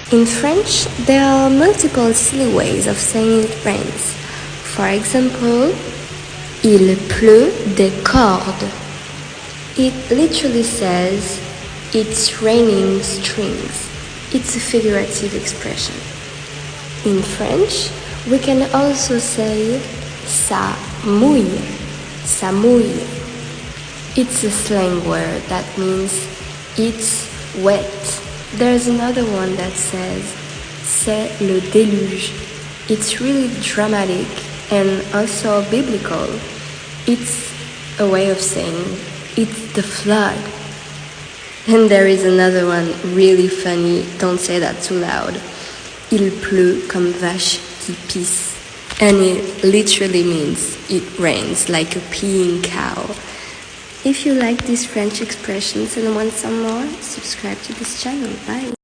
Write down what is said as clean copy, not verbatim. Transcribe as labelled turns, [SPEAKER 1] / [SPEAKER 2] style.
[SPEAKER 1] In French, there are multiple silly ways of saying it rains. For example, il pleut des cordes. It literally says it's raining strings. It's a figurative expression. In French, we can also say ça mouille. Ça mouille. It's a slang word that means it's wet. There's another one that says c'est le déluge. It's really dramatic and also biblical. It's a way of saying it's the flood. And there is another one really funny, don't say that too loud. Il pleut comme vache qui pisse. And it literally means it rains like a peeing cow. If you like these French expressions and want some more, subscribe to this channel. Bye!